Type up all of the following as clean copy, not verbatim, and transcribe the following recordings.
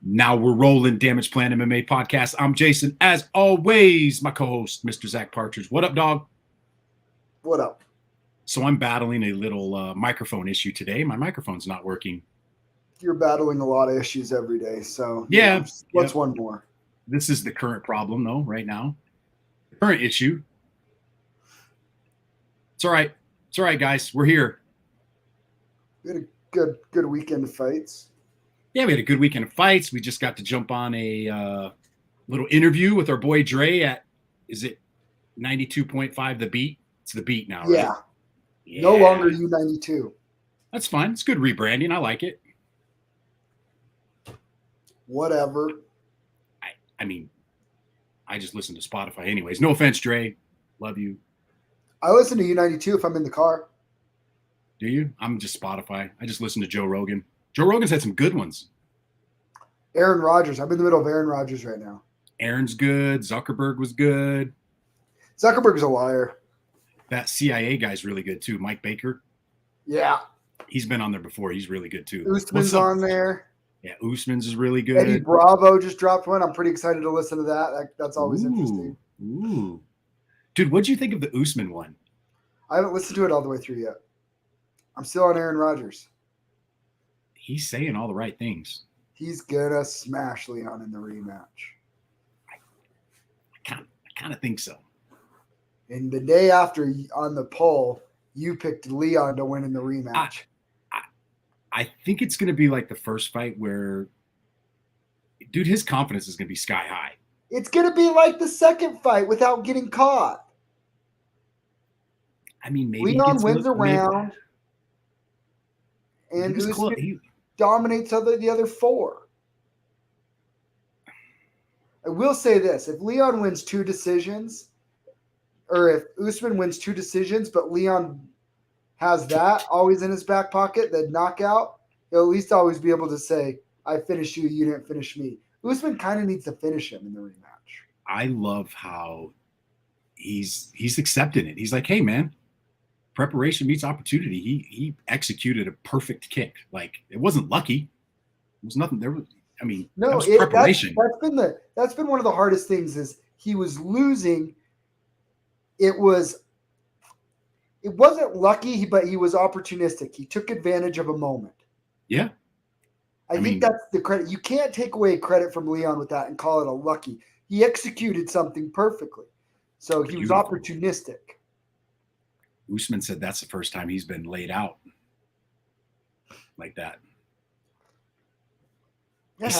Now we're rolling. Damage Plan MMA podcast. I'm Jason. As always, my co-host, Mr. Zack Partridge. What up, dog? What up? So I'm battling a little microphone issue today. My microphone's not working. You're battling a lot of issues every day. So yeah, what's one more? This is the current problem, though, right now. The current issue. It's all right. It's all right, guys. We're here. We had a good weekend of fights. Yeah, we had a good weekend of fights. We just got to jump on a little interview with our boy Dre at, is it 92.5 The Beat? It's The Beat now, right? Yeah. No longer U92. That's fine. It's good rebranding. I like it. Whatever. I mean, I just listen to Spotify anyways. No offense, Dre. Love you. I listen to U92 if I'm in the car. Do you? I'm just Spotify. I just listen to Joe Rogan. Joe Rogan's had some good ones. Aaron Rodgers. I'm in the middle of Aaron Rodgers right now. Aaron's good. Zuckerberg was good. Zuckerberg's a liar. That CIA guy's really good too. Mike Baker. Yeah. He's been on there before. He's really good too. Usman's on there. Yeah, Usman's is really good. Eddie Bravo just dropped one. I'm pretty excited to listen to that. That's always interesting. Ooh. Dude, what'd you think of the Usman one? I haven't listened to it all the way through yet. I'm still on Aaron Rodgers. He's saying all the right things. He's gonna smash Leon in the rematch. I kind of think so. And the day after on the poll, you picked Leon to win in the rematch. I think it's going to be like the first fight where, dude, his confidence is going to be sky high. It's going to be like the second fight without getting caught. I mean, maybe Leon wins a round, and he dominates the other four. I will say this. If Leon wins 2 decisions, or if Usman wins 2 decisions, but Leon has that always in his back pocket, the knockout, he'll at least always be able to say, I finished you, you didn't finish me. Usman kind of needs to finish him in the rematch. I love how he's accepting it. He's like, hey, man, preparation meets opportunity. He executed a perfect kick. Like, it wasn't lucky. It was nothing. That was preparation. That's been one of the hardest things is he was losing. It wasn't lucky, but he was opportunistic. He took advantage of a moment. Yeah. I think that's the credit. You can't take away credit from Leon with that and call it a lucky. He executed something perfectly. So he was opportunistic. Usman said that's the first time he's been laid out like that. He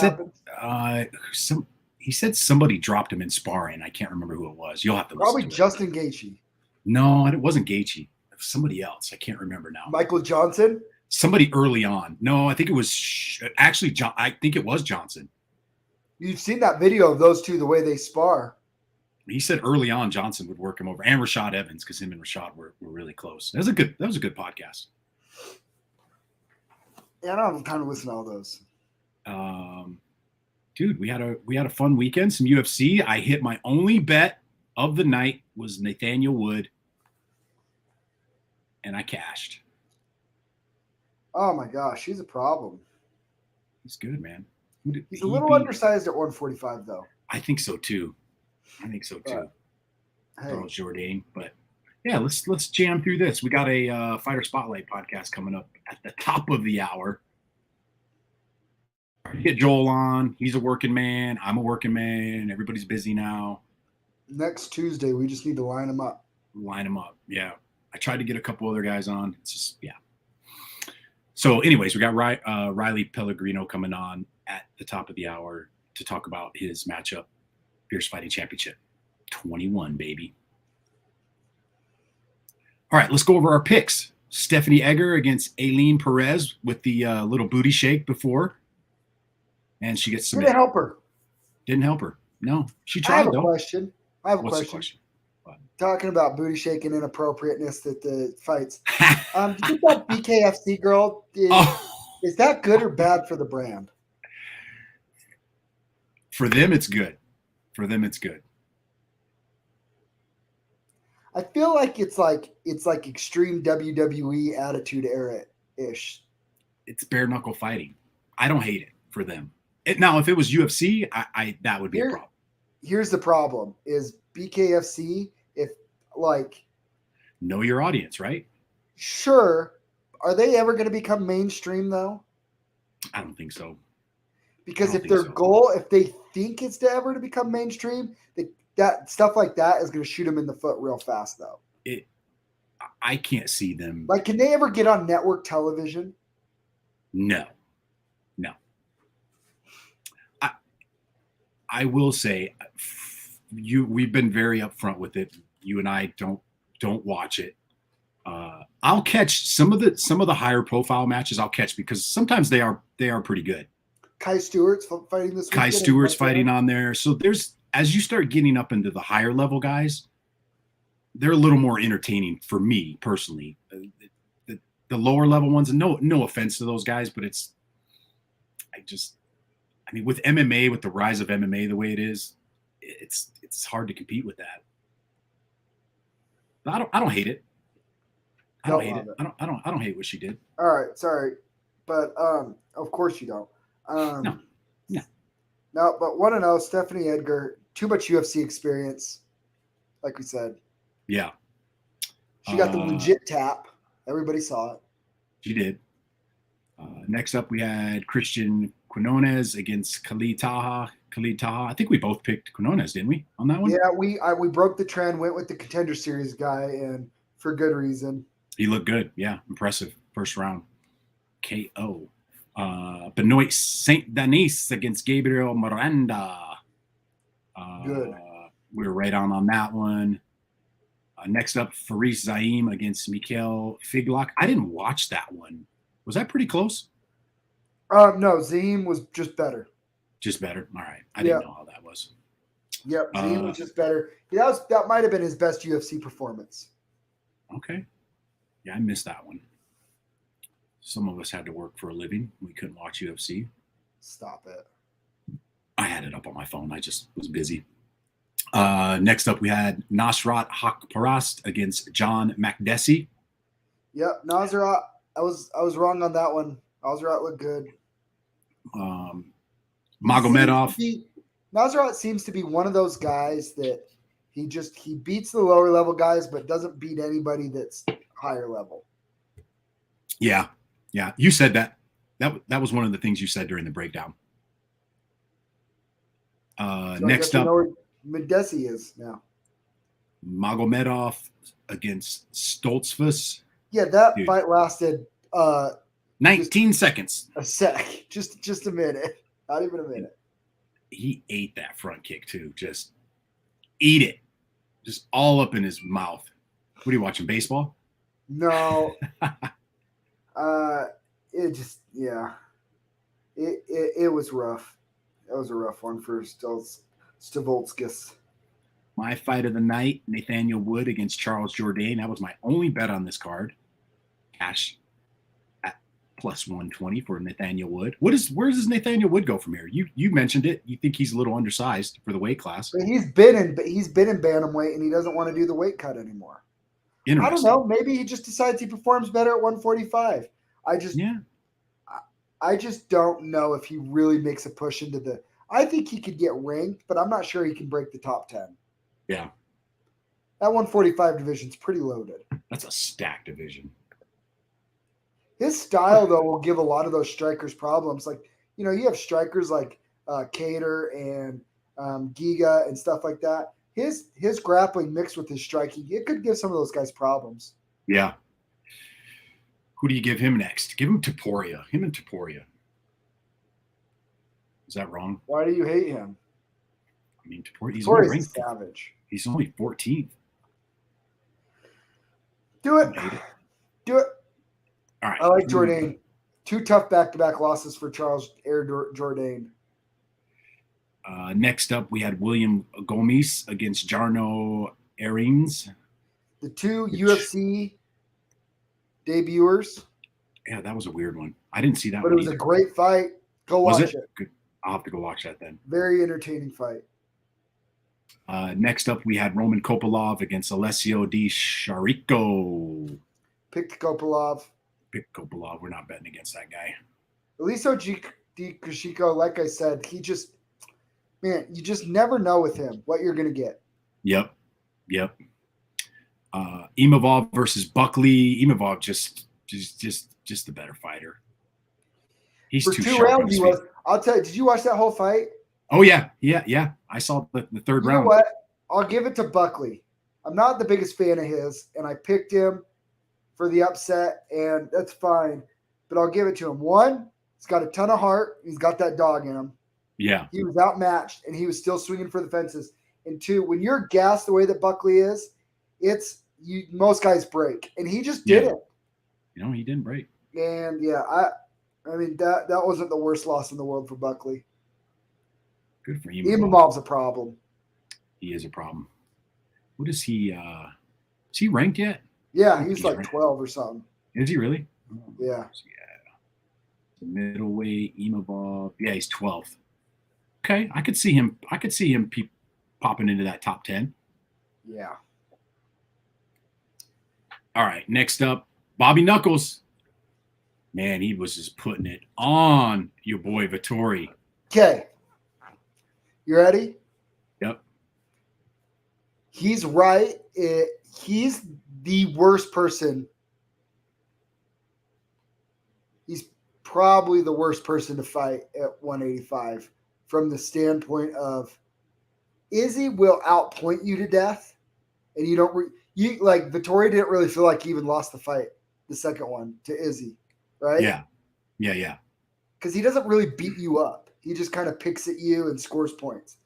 said somebody dropped him in sparring. I can't remember who it was. You'll have to listen to it. Probably Justin Gaethje. No, it wasn't Gaethje. It was somebody else. I can't remember now. Michael Johnson? Somebody early on. No, I think it was actually John. I think it was Johnson. You've seen that video of those two, the way they spar. He said early on Johnson would work him over, and Rashad Evans, because him and Rashad were really close. That was a good podcast. Yeah, I don't have time to listen to all those. Dude, we had a fun weekend. Some UFC. I hit my only bet of the night was Nathaniel Wood, and I cashed. Oh my gosh, he's a problem. He's good, man. He's a little undersized at 145, though. I think so too. Hey. Charles Jourdain, but yeah, let's jam through this. We got a Fighter Spotlight podcast coming up at the top of the hour. Get Joel on. He's a working man. I'm a working man. Everybody's busy now. Next Tuesday, we just need to line them up. Yeah. I tried to get a couple other guys on. It's just, yeah. So anyways, we got Riley Pellegrino coming on at the top of the hour to talk about his matchup, Fierce Fighting Championship 21, baby. All right, let's go over our picks. Stephanie Edgar against Aileen Perez with the little booty shake before. And she gets submitted. Didn't help her. No, she tried, I have a though. question. What's the question? Talking about booty shaking inappropriateness at the fights. Do you think that BKFC girl is that good or bad for the brand? For them, it's good. I feel like it's like extreme WWE attitude era ish. It's bare knuckle fighting. I don't hate it for them. Now, if it was UFC, I that would be a problem. Here's the problem: is BKFC, if like, know your audience, right? Sure, are they ever going to become mainstream though? I don't think so. Because if their goal, if they think it's to ever to become mainstream, that stuff like that is going to shoot them in the foot real fast though. I can't see them. Like, can they ever get on network television? No. I will say, we've been very upfront with it. You and I don't watch it. I'll catch some of the higher profile matches. I'll catch because sometimes they are pretty good. Kai Stewart's fighting this weekend. Kai Stewart's fighting on there. So there's, as you start getting up into the higher level guys, they're a little more entertaining for me personally. The lower level ones, and no offense to those guys, but I mean, with MMA, with the rise of MMA the way it is, it's hard to compete with that. But I don't hate it. I don't hate it. I don't hate what she did. All right, sorry, but of course you don't. No. No, but want to know, Stephanie Edgar, too much UFC experience, like we said. Yeah. She got the legit tap. Everybody saw it. She did. Next up, we had Christian Quinones against Kalita. I think we both picked Quinones, didn't we, on that one? Yeah, we broke the trend, went with the Contender Series guy, and for good reason. He looked good. Yeah, impressive. First round KO. Benoit Saint Denis against Gabriel Miranda. Good. We were right on that one. Next up, Faris Zaim against Mikhail Figlock. I didn't watch that one. Was that pretty close? No, Zaim was just better. Just better? All right. I didn't know how that was. Yep, Zaim was just better. Yeah, that might have been his best UFC performance. Okay. Yeah, I missed that one. Some of us had to work for a living. We couldn't watch UFC. Stop it. I had it up on my phone. I just was busy. Next up, we had Nasrat Parast against John Mcdessie. Yep, Nasrat. I was wrong on that one. Nasrat looked good. Magomedov. Nasrat seems to be one of those guys that he beats the lower level guys, but doesn't beat anybody that's higher level. Yeah. You said that. That was one of the things you said during the breakdown. So next up, Mcdessie is now. Magomedov against Stoltzfus. Yeah, that fight lasted 19 seconds. A sec. Just a minute. Not even a minute. He ate that front kick too. Just eat it. Just all up in his mouth. What are you watching? Baseball? No. It just, yeah. It was rough. That was a rough one for Stoltzfus. My fight of the night, Nathaniel Wood against Charles Jourdain. That was my only bet on this card. Cash at plus 120 for Nathaniel Wood. Where does Nathaniel Wood go from here? You mentioned it. You think he's a little undersized for the weight class. But he's been in bantamweight, and he doesn't want to do the weight cut anymore. I don't know. Maybe he just decides he performs better at 145. I just don't know if he really makes a push into the. I think he could get ranked, but I'm not sure he can break the top 10. Yeah. That 145 division's pretty loaded. That's a stacked division. His style, though, will give a lot of those strikers problems. Like, you have strikers like Cater and Giga and stuff like that. His grappling mixed with his striking, it could give some of those guys problems. Yeah. Who do you give him next? Give him Topuria. Him and Topuria. Is that wrong? Why do you hate him? I mean, he's a savage. He's only 14th. Do it. Do it. All right. I like Jourdain. 2 tough back-to-back losses for Charles Jourdain. Next up, we had William Gomes against Jarno Aarons. The 2 UFC debuters. Yeah, that was a weird one. I didn't see that one. But it was a great fight. Go watch it. Good. I'll have to go watch that then. Very entertaining fight. Next up, we had Roman Kopylov against Alessio Di Shariko. Picked Kopylov. We're not betting against that guy. Alessio Kishiko, like I said, you just never know with him what you're going to get. Yep. Imavov versus Buckley. Imavov just the better fighter. He's For too 2 sharp. rounds, he was. I'll tell you, did you watch that whole fight? Oh, yeah. I saw the third round. You know what? I'll give it to Buckley. I'm not the biggest fan of his, and I picked him for the upset, and that's fine. But I'll give it to him. One, he's got a ton of heart. He's got that dog in him. Yeah. He was outmatched, and he was still swinging for the fences. And two, when you're gassed the way that Buckley is, most guys break, and he just didn't. He didn't break. And yeah, I mean that wasn't the worst loss in the world for Buckley. Good for him. Imavov's a problem. He is a problem. What is he? Is he ranked yet? Yeah, he's like 12 or something. Is he really? Yeah. Middleweight Imavov. Yeah, he's 12th. Okay, I could see him popping into that top 10. Yeah. All right, next up, Bobby Knuckles. Man, he was just putting it on your boy Vettori. Okay. You ready? Yep. He's right. He's the worst person. He's probably the worst person to fight at 185 from the standpoint of Izzy will outpoint you to death, and you don't like Vettori didn't really feel like he even lost the fight, the second one to Izzy, right? Yeah. Because he doesn't really beat you up. He just kind of picks at you and scores points.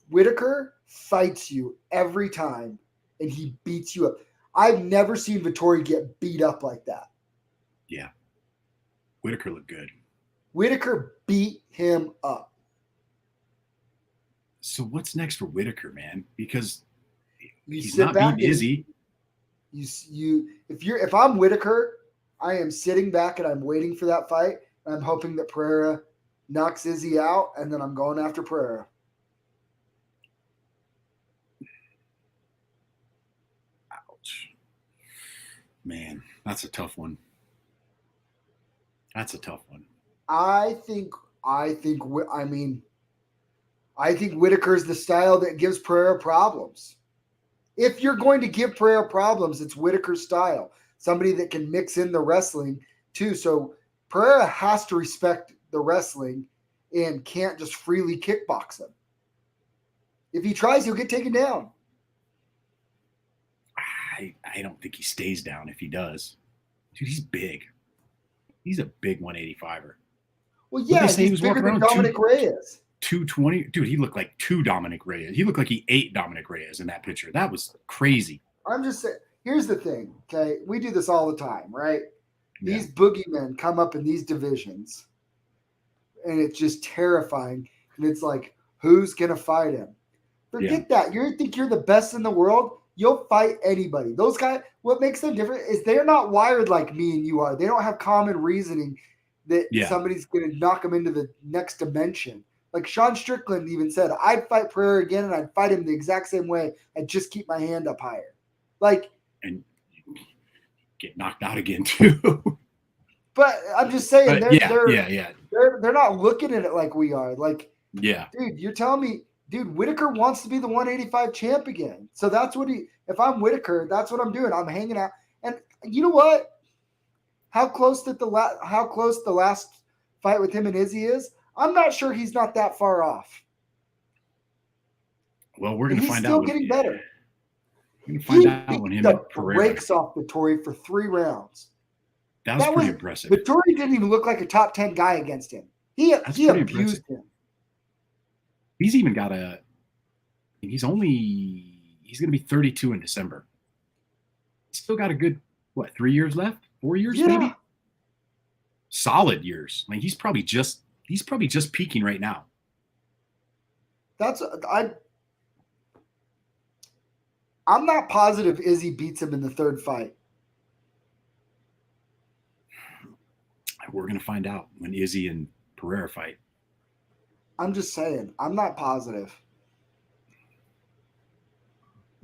Whitaker fights you every time, and he beats you up. I've never seen Vettori get beat up like that. Yeah. Whitaker looked good. Whitaker beat him up. So what's next for Whitaker, man? Because he's sit not back beating Izzy. If I'm Whitaker, I am sitting back and I'm waiting for that fight. I'm hoping that Pereira knocks Izzy out, and then I'm going after Pereira. Ouch. Man, that's a tough one. I think Whitaker's the style that gives Pereira problems. If you're going to give Pereira problems, it's Whitaker's style. Somebody that can mix in the wrestling too. So Pereira has to respect the wrestling and can't just freely kickbox him. If he tries, he'll get taken down. I don't think he stays down if he does. Dude, he's big. He's a big 185er. Well, yeah, he's bigger than Dominic Reyes. 220. Dude, he looked like 2 Dominic Reyes. He looked like he ate Dominic Reyes in that picture. That was crazy. I'm just saying, here's the thing, okay? We do this all the time, right? Yeah. These boogeymen come up in these divisions, and it's just terrifying. And it's like, who's going to fight him? Forget that. You think you're the best in the world? You'll fight anybody. Those guys, what makes them different is they're not wired like me and you are. They don't have common reasoning that somebody's going to knock them into the next dimension. Like Sean Strickland even said, I'd fight Pereira again, and I'd fight him the exact same way. I'd just keep my hand up higher. And get knocked out again too. But I'm just saying, they're not looking at it like we are. Dude, you're telling me, Whitaker wants to be the 185 champ again. So that's what if I'm Whitaker, that's what I'm doing. I'm hanging out. And you know what? How close the last fight with him and Izzy is? I'm not sure he's not that far off. Well, we're going to find out. He's still getting better. We're going to find out when him and Pereira breaks off Vettori for 3 rounds. That was pretty impressive. Vettori didn't even look like a top 10 guy against him. He abused him. He's even got he's going to be 32 in December. He's still got a good, 3 years left? 4 years maybe? Solid years. He's probably just peaking right now. I'm not positive Izzy beats him in the 3rd fight. We're going to find out when Izzy and Pereira fight. I'm just saying. I'm not positive.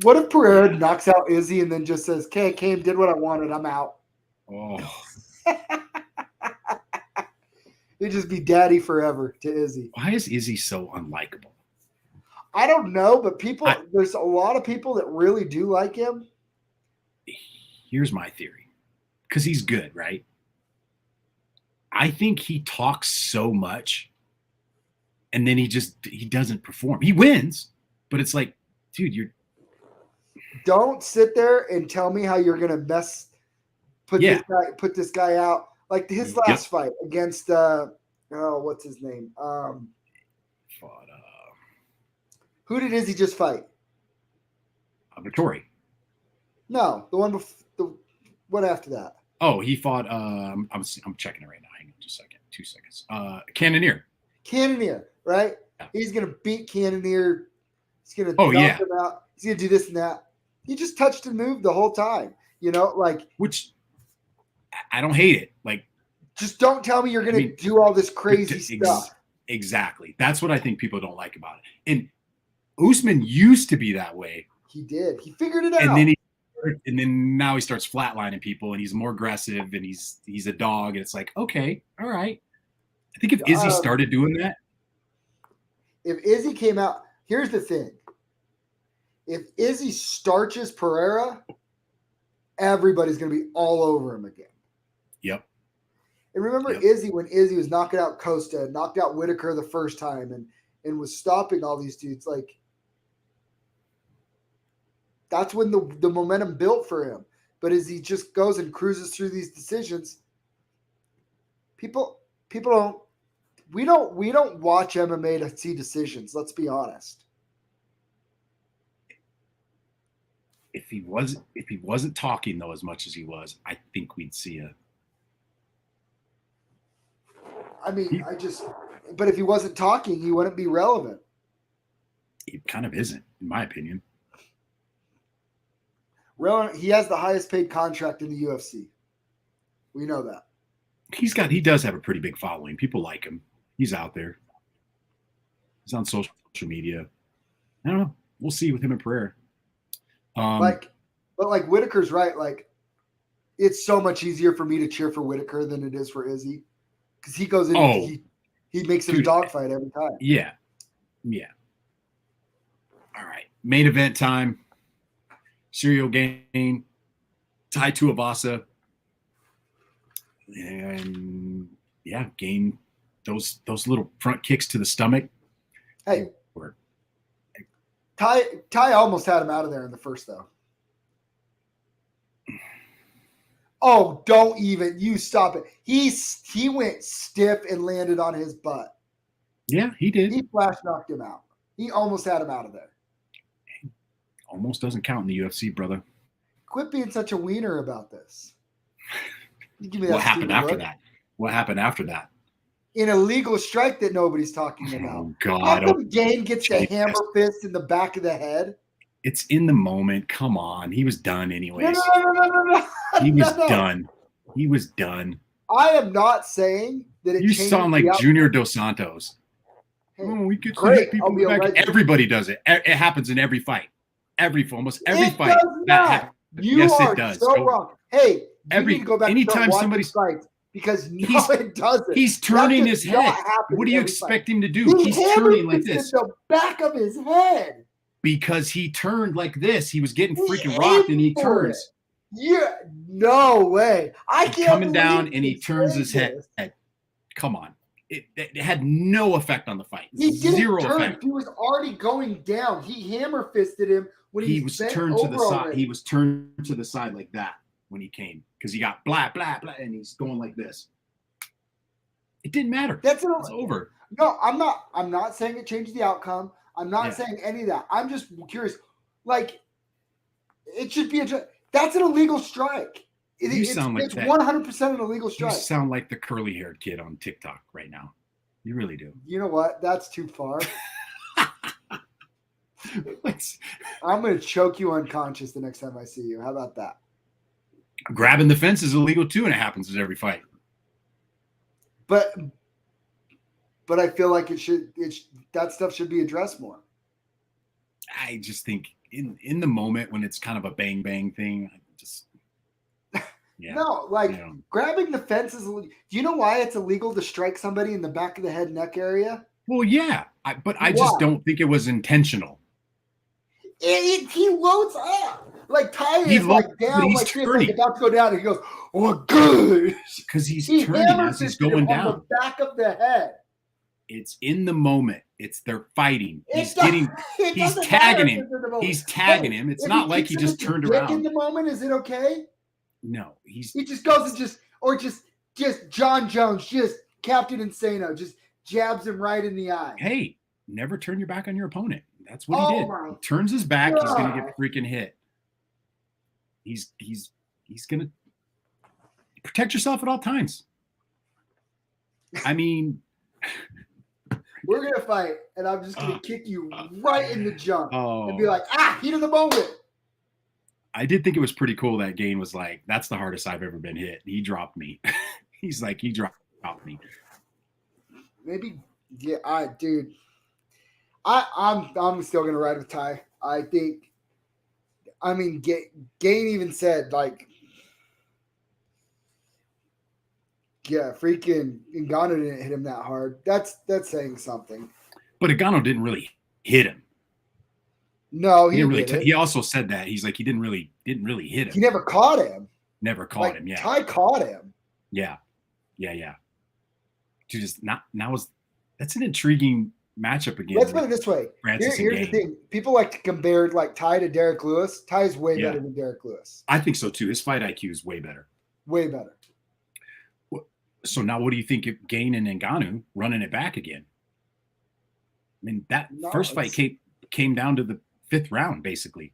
What if Pereira knocks out Izzy and then just says, okay, came, did what I wanted, I'm out? Oh. He'd just be daddy forever to Izzy. Why is Izzy so unlikable? I don't know, but there's a lot of people that really do like him. Here's my theory. Because he's good, right? I think he talks so much and then he doesn't perform. He wins, but it's like, dude, don't sit there and tell me how you're gonna put this guy out. Like his last fight against what's his name? Who did Izzy just fight? Vittori. No, the one before. What after that? Oh, he fought. I'm checking it right now. Hang on, just a second. 2 seconds. Cannonier. Cannonier, right? Yeah. He's gonna beat Cannonier. He's gonna knock him out. He's gonna do this and that. He just touched and moved the whole time. Which I don't hate it. Like, just don't tell me you're gonna do all this crazy stuff. Exactly. That's what I think people don't like about it. And Usman used to be that way. He did. He figured it out. And then now he starts flatlining people, and he's more aggressive, and he's a dog. And it's like, okay, all right. I think if Izzy started doing that, if Izzy came out, here's the thing: if Izzy starches Pereira, everybody's going to be all over him again. Yep. And remember Izzy when Izzy was knocking out Costa, knocked out Whitaker the first time, and was stopping all these dudes. Like, that's when the momentum built for him. But as he just goes and cruises through these decisions, people don't watch MMA to see decisions. Let's be honest. If he wasn't talking though as much as he was, I think we'd see a. But if he wasn't talking, he wouldn't be relevant. He kind of isn't, in my opinion. He has the highest paid contract in the UFC. We know that. He does have a pretty big following. People like him. He's out there. He's on social media. I don't know. We'll see with him and Pereira. But Whitaker's right. Like, it's so much easier for me to cheer for Whitaker than it is for Izzy, because he goes in. He makes it a dogfight every time. Yeah. All right. Main event time. Ciryl Gane, Tuivasa, and Gane those little front kicks to the stomach. Hey, Ty almost had him out of there in the first though. Oh, don't even you stop it. He went stiff and landed on his butt. Yeah, he did. He flash knocked him out. He almost had him out of there. Almost doesn't count in the UFC, brother. Quit being such a wiener about this. Give me that. What happened after that? An illegal strike that nobody's talking about. Oh, God. How come Gane gets the hammer fist in the back of the head? It's in the moment. Come on. He was done anyways. No. He was done. He was done. I am not saying that it. You sound like Junior Dos Santos. Hey, we get to hit people in the back. Everybody does it. It happens in every fight. Almost every fight. That happens. Yes, it does. So wrong. Hey, you need to go back anytime somebody's fights because it doesn't. He's turning his head. What do you expect him to do? He's turning like this. The back of his head. Because he turned like this. He was getting freaking rocked and he turns. Yeah, no way. I can't. Coming down and he turns his head. Come on. It had no effect on the fight. Zero effect. He was already going down. He hammer fisted him when he was turned to the side. Already. He was turned to the side like that when he came because he got blah blah blah and he's going like this. It didn't matter. It's over. No, I'm not saying it changed the outcome. I'm not saying any of that. I'm just curious. Like, it should be that's an illegal strike. It's 100% an illegal strike. You sound like the curly-haired kid on TikTok right now. You really do. You know what? That's too far. I'm going to choke you unconscious the next time I see you. How about that? Grabbing the fence is illegal too, and it happens in every fight. But I feel like that stuff should be addressed more. I just think in the moment when it's kind of a bang bang thing, Yeah. No, like Yeah. grabbing the fence is. Do you know why it's illegal to strike somebody in the back of the head, neck area? Well, yeah, but I Why? just don't think it was intentional. He loads up. Like Ty He is like but down, he's like this, turning like about to go down, and he goes, "Oh, good." because he's He turning hammer as he's fisted him going on down. the back of the head. It's in the moment. They're fighting. He's He's tagging him. He's tagging him. It's not like he just turned around. In the moment, is it okay? No, he just goes and just John Jones, just Captain Insano, just jabs him right in the eye. Hey, never turn your back on your opponent. That's what he did. He turns his back, God. He's gonna get freaking hit. He's gonna protect yourself at all times. I mean, we're gonna fight, and I'm just gonna kick you right in the junk and be like, heat of the moment. I did think it was pretty cool that Gane was like, "That's the hardest I've ever been hit." He dropped me. He's like, he dropped me. Maybe, yeah, dude. I'm still gonna ride with Ty. I think. I mean, Gane even said like, yeah, freaking Ngannou didn't hit him that hard. That's saying something. But Ngannou didn't really hit him. No, he didn't really. He also said that he's like he didn't really hit him. He never caught him. Never caught him. Yeah, Ty caught him. Yeah. Dude, that's an intriguing matchup again. Let's put it this way. Here's the thing. People like to compare like Ty to Derek Lewis. Ty's way better than Derek Lewis. I think so too. His fight IQ is way better. Way better. So now what do you think of Gane and Ngannou running it back again? I mean, first fight came down to the 5th round, basically.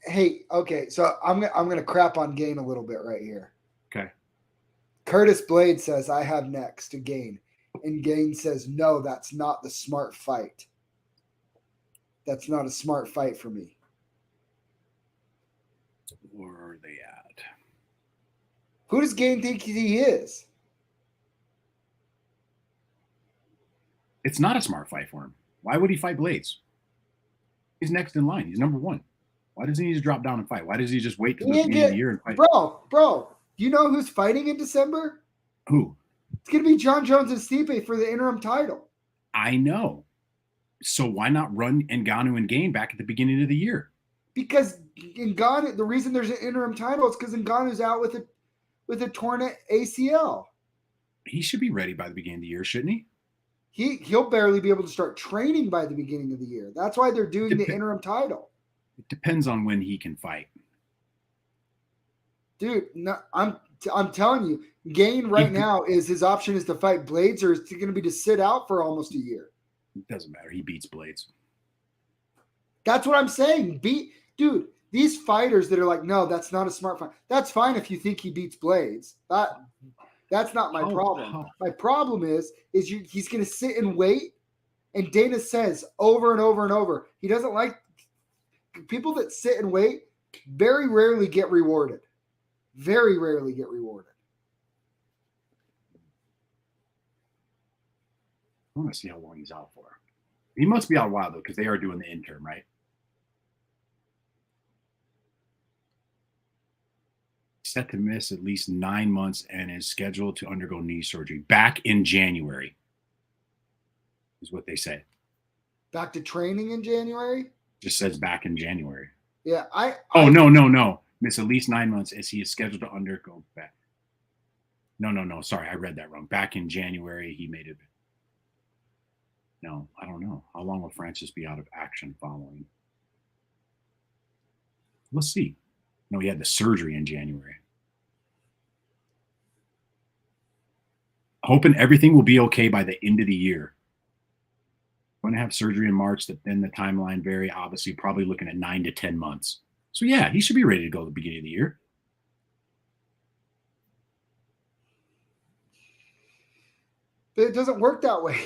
Hey, okay. So I'm gonna crap on Gane a little bit right here. Okay. Curtis Blade says, I have next to Gane. And Gane says, no, that's not the smart fight. That's not a smart fight for me. Where are they at? Who does Gane think he is? It's not a smart fight for him. Why would he fight Blades? He's next in line. He's number 1. Why does he need to drop down and fight? Why does he just wait till the beginning of the year and fight? Bro, you know who's fighting in December? Who? It's going to be John Jones and Stipe for the interim title. I know. So why not run Ngannou and Gane back at the beginning of the year? Because Ngannou, the reason there's an interim title is because Ngannou's out with a torn ACL. He should be ready by the beginning of the year, shouldn't he? He'll barely be able to start training by the beginning of the year. That's why they're doing the interim title. It depends on when he can fight. Dude, no, I'm telling you, Gane right now is his option is to fight Blades, or is it going to be to sit out for almost a year? It doesn't matter. He beats Blades. That's what I'm saying. Dude, these fighters that are like, no, that's not a smart fight. That's fine if you think he beats Blades. That's not my problem. My problem is he's going to sit and wait. And Dana says over and over and over, he doesn't like people that sit and wait. Very rarely get rewarded. Very rarely get rewarded. I want to see how long he's out for. He must be out a while, though, because they are doing the interim, right? Set to miss at least 9 months and is scheduled to undergo knee surgery back in January, is what they say. Back to training in January? Just says back in January. Yeah, No. Miss at least 9 months as he is scheduled to undergo back. No. Sorry, I read that wrong. Back in January, he made it. No, I don't know. How long will Francis be out of action following? Let's see. No, he had the surgery in January. Hoping everything will be okay by the end of the year. Going to have surgery in March, then the timeline vary. Obviously, probably looking at 9 to 10 months. So, yeah, he should be ready to go at the beginning of the year. But it doesn't work that way.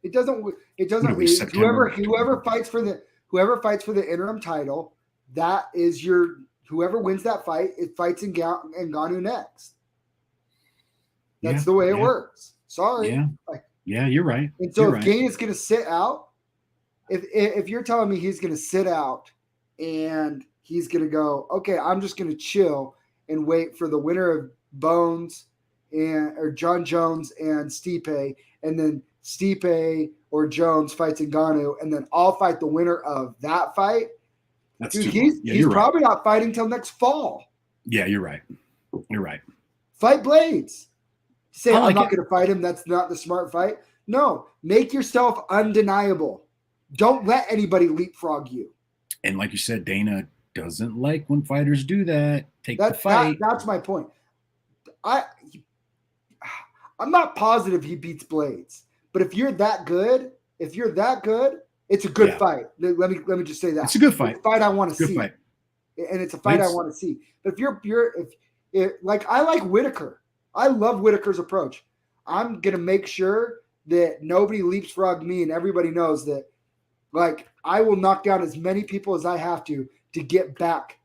It doesn't. Whoever fights for the interim title, that is whoever wins that fight. It fights Ngannou next. That's the way it works. Sorry. Yeah, you're right. And so if Gane is going to sit out, if you're telling me he's going to sit out and he's going to go, okay, I'm just going to chill and wait for the winner of Bones or John Jones and Stipe, and then Stipe or Jones fights Ngannou, and then I'll fight the winner of that fight. That's Dude, too he's probably not fighting till next fall. Yeah, you're right. You're right. Fight Blades. Say, I'm not going to fight him. That's not the smart fight. No, make yourself undeniable. Don't let anybody leapfrog you. And like you said, Dana doesn't like when fighters do that. Take the fight. That's my point. I'm not positive he beats Blades, but if you're that good, it's a good fight. Let me just say that it's a good fight. It's a fight I want to see, fight. And it's a fight I want to see. But if like I like Whitaker, I love Whitaker's approach. I'm gonna make sure that nobody leapfrog me, and everybody knows that. Like, I will knock down as many people as I have to get back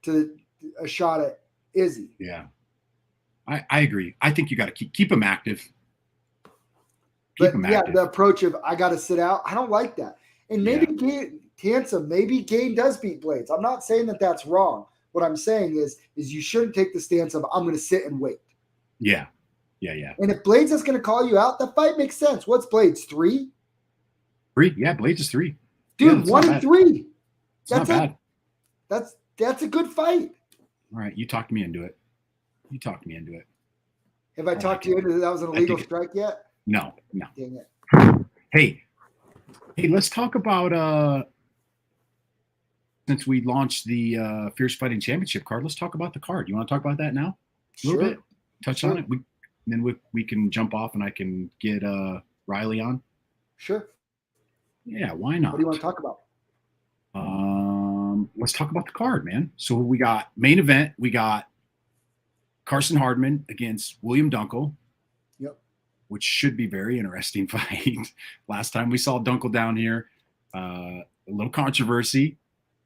to a shot at Izzy. Yeah. I agree. I think you got to keep him active. The approach of I got to sit out, I don't like that. And maybe Gane does beat Blades. I'm not saying that that's wrong. What I'm saying is you shouldn't take the stance of I'm going to sit and wait. Yeah. And if Blades is going to call you out, that fight makes sense. What's Blades, 3? 3, yeah, Blades is 3. Dude, 1 and 3. That's not bad. That's a good fight. All right, you talked me into it. Have I talked you into that was an illegal strike yet? No. Dang it. Hey, let's talk about since we launched the Fierce Fighting Championship card, let's talk about the card. You want to talk about that now? A little bit? Touch on it? Then we can jump off and I can get Riley on. Sure. Yeah, why not? What do you want to talk about? Let's talk about the card, man. So we got main event. We got Carson Hardman against William Dunkel. Yep. Which should be very interesting fight. Last time we saw Dunkel down here, a little controversy.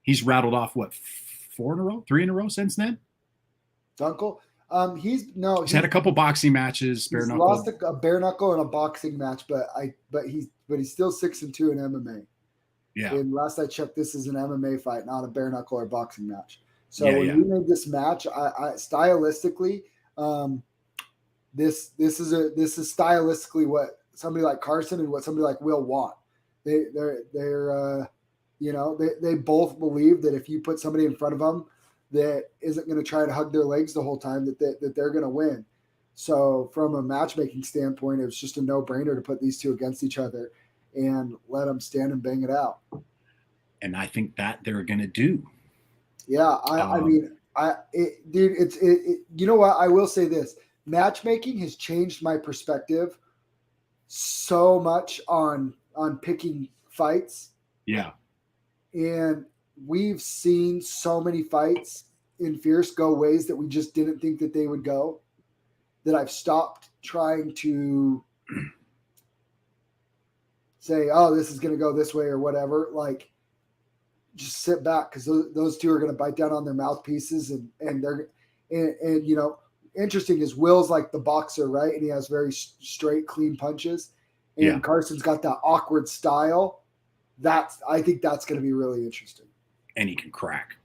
He's rattled off 3 in a row since then. Dunkel. He's had a couple boxing matches. He's lost a bare knuckle in a boxing match, but he's still 6-2 in MMA. Yeah. And last I checked, this is an MMA fight, not a bare knuckle or boxing match. So when we made this match, I stylistically, this is stylistically what somebody like Carson and what somebody like Will want. They both believe that if you put somebody in front of them that isn't going to try to hug their legs the whole time, that they're going to win. So from a matchmaking standpoint, it was just a no-brainer to put these two against each other and let them stand and bang it out. And I think that they're going to do. Yeah, dude, you know what? I will say this. Matchmaking has changed my perspective so much on picking fights. Yeah. And we've seen so many fights in Fierce go ways that we just didn't think that they would go, that I've stopped trying to say, oh, this is going to go this way or whatever. Like, just sit back, because those two are going to bite down on their mouthpieces, and they're and interesting is Will's like the boxer, right? And he has very straight, clean punches, and Carson's got that awkward style. I think that's going to be really interesting. And he can crack.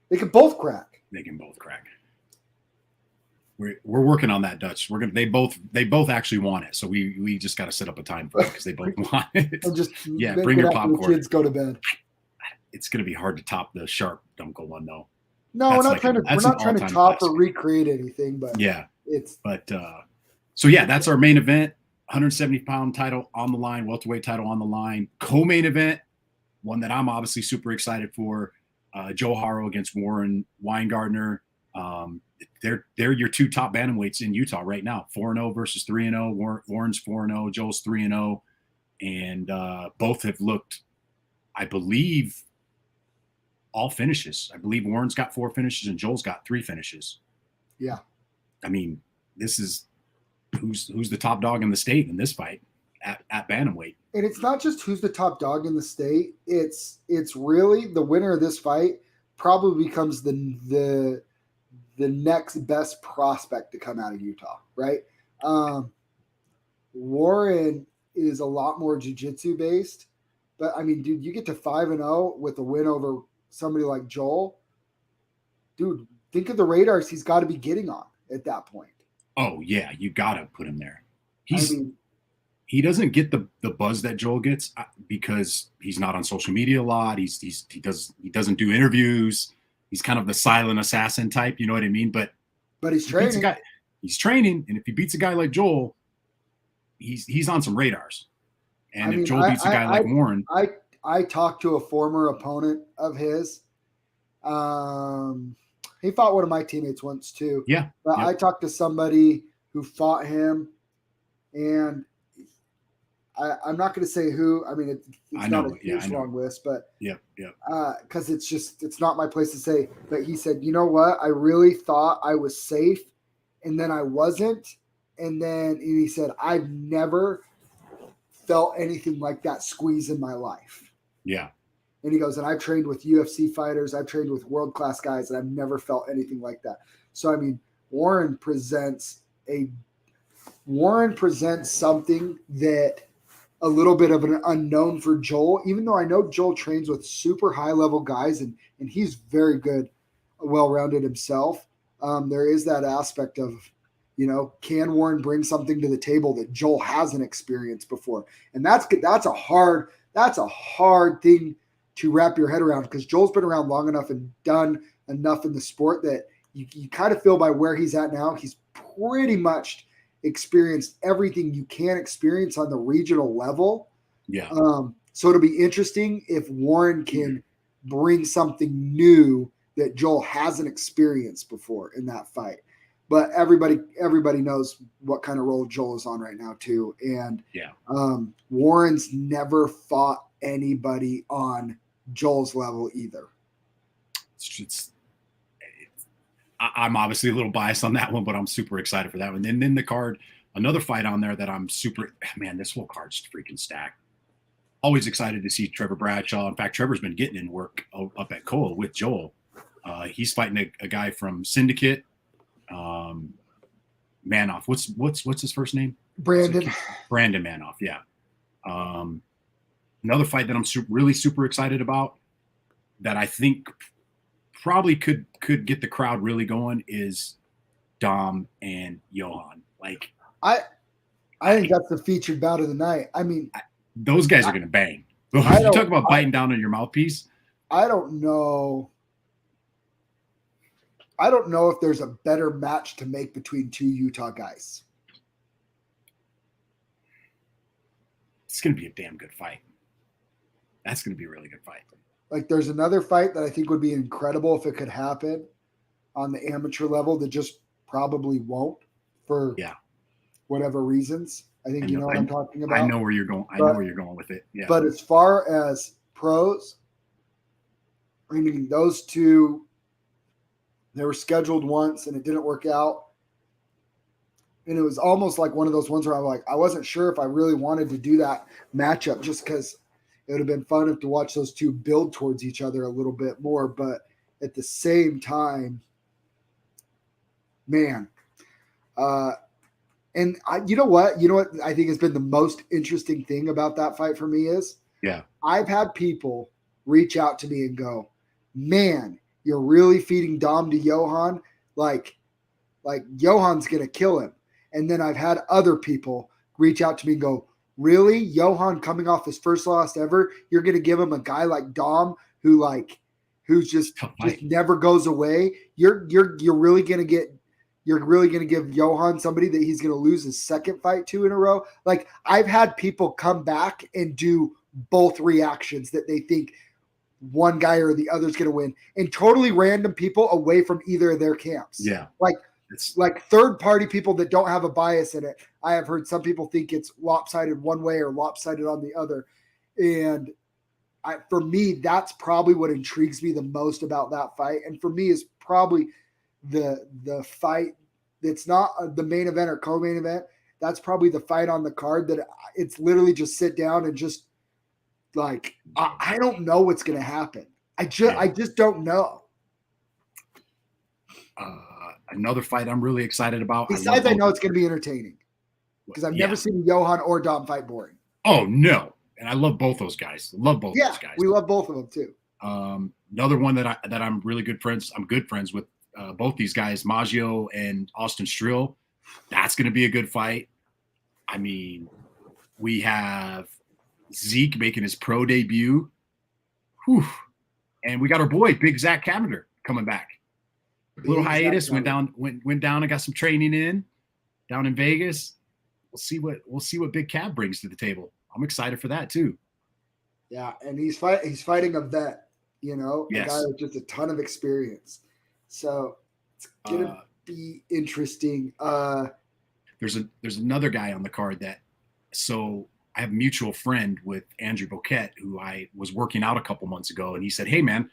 They can both crack. We're working on that, Dutch. They both actually want it, so we just got to set up a time for it because they both want it. And just bring your popcorn. The kids go to bed. It's going to be hard to top the sharp Dunkel one, though. No, we're not trying to top or recreate anything, but that's our main event. 170-pound title on the line, welterweight title on the line. Co-main event, one that I'm obviously super excited for. Joe Harrow against Warren Weingartner. They're your two top bantamweights in Utah right now. 4-0 versus 3-0. Warren's 4-0. Joel's 3-0, and both have looked, I believe, all finishes. I believe Warren's got 4 finishes and Joel's got 3 finishes. Yeah, I mean, this is who's the top dog in the state in this fight at bantamweight. And it's not just who's the top dog in the state. It's really the winner of this fight probably becomes the next best prospect to come out of Utah, right? Warren is a lot more jiu-jitsu based, but I mean, dude, you get to 5-0 with a win over somebody like Joel. dude, think of the radars he's got to be getting on at that point. Oh yeah, you gotta put him there. I mean, He doesn't get the buzz that Joel gets because he's not on social media a lot. He doesn't do interviews. He's kind of the silent assassin type. You know what I mean? But he's training. He's training, and if he beats a guy like Joel, he's on some radars. And if Joel beats a guy like Warren, I talked to a former opponent of his. He fought one of my teammates once too. Yeah. But I talked to somebody who fought him, and I'm not going to say who. I mean, it's not a huge long list, but because it's not my place to say. But he said, you know what? I really thought I was safe, and then I wasn't. And then he said, I've never felt anything like that squeeze in my life. Yeah. And he goes, and I've trained with UFC fighters. I've trained with world-class guys, and I've never felt anything like that. So, I mean, Warren presents something that a little bit of an unknown for Joel, even though I know Joel trains with super high-level guys, and he's very good, well-rounded himself. There is that aspect of, can Warren bring something to the table that Joel hasn't experienced before? And that's a hard thing to wrap your head around, because Joel's been around long enough and done enough in the sport that you kind of feel by where he's at now, he's pretty much experienced everything you can experience on the regional level. Yeah. So it'll be interesting if Warren can bring something new that Joel hasn't experienced before in that fight. But everybody knows what kind of role Joel is on right now too. And Warren's never fought anybody on Joel's level either. I'm obviously a little biased on that one, but I'm super excited for that one. And then the card, another fight on there that I'm this whole card's freaking stacked. Always excited to see Trevor Bradshaw. In fact, Trevor's been getting in work up at Coa with Joel. He's fighting a guy from Syndicate. Manoff. What's his first name? Brandon Manoff. Yeah. Another fight that I'm really super excited about that I think probably could get the crowd really going is Dom and Johan. Like, I think that's the featured bout of the night. I mean, those guys are going to bang. You talk about biting down on your mouthpiece. I don't know if there's a better match to make between two Utah guys. It's going to be a damn good fight. That's going to be a really good fight. Like, there's another fight that I think would be incredible if it could happen on the amateur level that just probably won't for whatever reasons. I think you know what I'm talking about. I know where you're going. I know where you're going with it. Yeah. But as far as pros, I mean, those two, they were scheduled once and it didn't work out. And it was almost like one of those ones where I wasn't sure if I really wanted to do that matchup, just because it would have been fun to watch those two build towards each other a little bit more. But at the same time, and you know what I think has been the most interesting thing about that fight for me is I've had people reach out to me and go, man, you're really feeding Dom to Johan. Like Johan's going to kill him. And then I've had other people reach out to me and go, really? Johan coming off his first loss ever? You're going to give him a guy like Dom who's just never goes away? You're really going to give Johan somebody that he's going to lose his second fight to in a row? Like, I've had people come back and do both reactions that they think one guy or the other's going to win, and totally random people away from either of their camps. Yeah. Like third-party people that don't have a bias in it. I have heard some people think it's lopsided one way or lopsided on the other. And for me, that's probably what intrigues me the most about that fight. And for me is probably the fight that's not the main event or co-main event. That's probably the fight on the card that it's literally just sit down and just like, I don't know what's going to happen. I just don't know. Another fight I'm really excited about. Besides, I know it's going to be entertaining because I've never seen Johan or Dom fight boring. Oh, no. And I love both those guys. Those guys. We love both of them too. Another one that I'm really good friends. I'm good friends with both these guys, Maggio and Austin Strill. That's going to be a good fight. I mean, we have Zeke making his pro debut. Whew. And we got our boy, Big Zack Cavender, coming back. Little hiatus, went down and got some training in down in Vegas. We'll see what Big Cav brings to the table. I'm excited for that too. Yeah, and he's fighting a vet, a guy with just a ton of experience. So it's gonna be interesting. There's another guy on the card so I have a mutual friend with Andrew Boquette, who I was working out a couple months ago, and he said, "Hey man,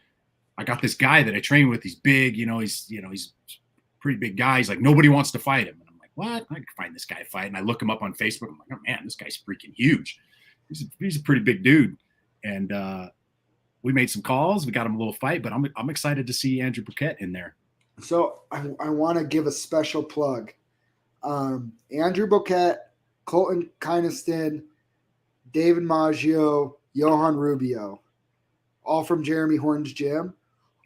I got this guy that I train with. He's big, he's a pretty big guy. He's like, nobody wants to fight him." And I'm like, "What? I can find this guy a fight." And I look him up on Facebook. I'm like, "Oh man, this guy's freaking huge. He's a pretty big dude." And we made some calls. We got him a little fight, but I'm excited to see Andrew Boquette in there. So I want to give a special plug. Andrew Boquette, Colton Kyneston, David Maggio, Johan Rubio, all from Jeremy Horn's gym.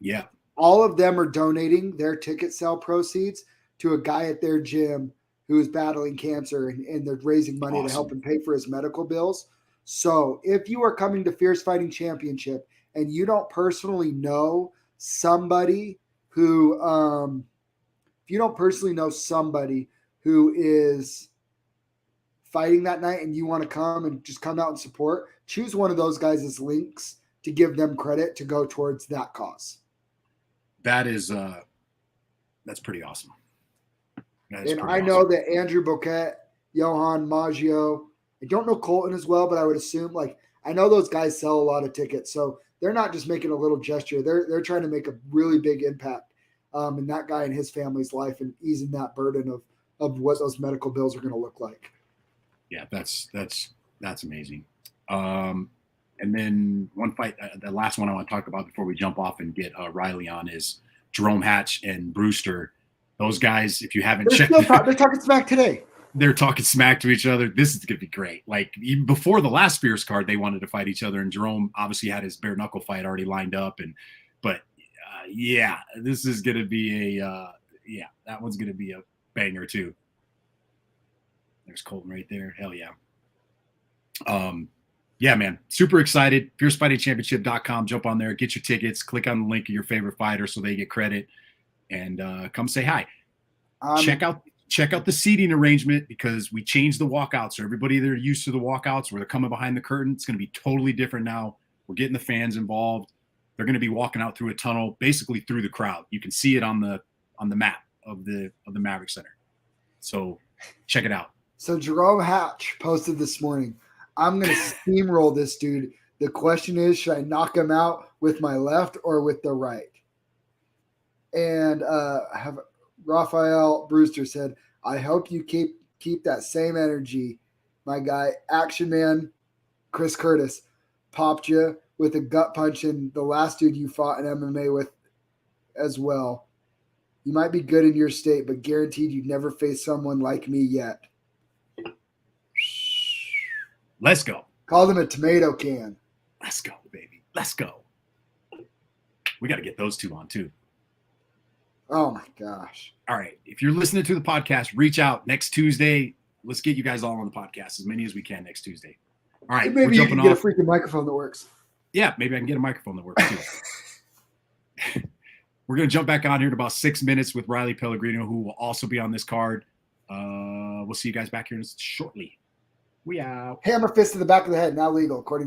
Yeah. All of them are donating their ticket sale proceeds to a guy at their gym who is battling cancer, and they're raising money to help him pay for his medical bills. So if you are coming to Fierce Fighting Championship and you don't personally know somebody who is fighting that night and you want to come and just come out and support, choose one of those guys' links to give them credit to go towards that cause. That's pretty awesome. I know that Andrew Boquette, Johan Maggio, I don't know Colton as well, but I would assume, I know those guys sell a lot of tickets, so they're not just making a little gesture. They're trying to make a really big impact in that guy and his family's life and easing that burden of what those medical bills are going to look like. Yeah, that's amazing. And then one fight, the last one I want to talk about before we jump off and get Riley on is Jerome Hatch and Brewster. Those guys, if you haven't checked, they're talking smack today. They're talking smack to each other. This is going to be great. Even before the last Fierce card, they wanted to fight each other, and Jerome obviously had his bare knuckle fight already lined up. But this is going to be that one's going to be a banger too. There's Colton right there. Hell yeah. Yeah, man. Super excited. FierceFightingChampionship.com. Jump on there, get your tickets, click on the link of your favorite fighter so they get credit, and come say hi. Check out the seating arrangement, because we changed the walkouts. So everybody, they're used to the walkouts where they're coming behind the curtain. It's going to be totally different now. We're getting the fans involved. They're going to be walking out through a tunnel, basically through the crowd. You can see it on the map of the Maverick Center. So check it out. So Jerome Hatch posted this morning, "I'm going to steamroll this dude. The question is, should I knock him out with my left or with the right?" And Raphael Brewster said, "I hope you keep that same energy, my guy. Action Man Chris Curtis popped you with a gut punch in the last dude you fought in MMA with as well. You might be good in your state, but guaranteed you'd never face someone like me yet." Let's go. Called him a tomato can. Let's go, baby. Let's go. We got to get those two on too. Oh my gosh. All right. If you're listening to the podcast, reach out next Tuesday. Let's get you guys all on the podcast, as many as we can next Tuesday. All right. Maybe you can get a freaking microphone that works. Yeah, maybe I can get a microphone that works too. We're going to jump back on here in about 6 minutes with Riley Pellegrino, who will also be on this card. We'll see you guys back here shortly. We out. Hammer fist to the back of the head, now legal, according to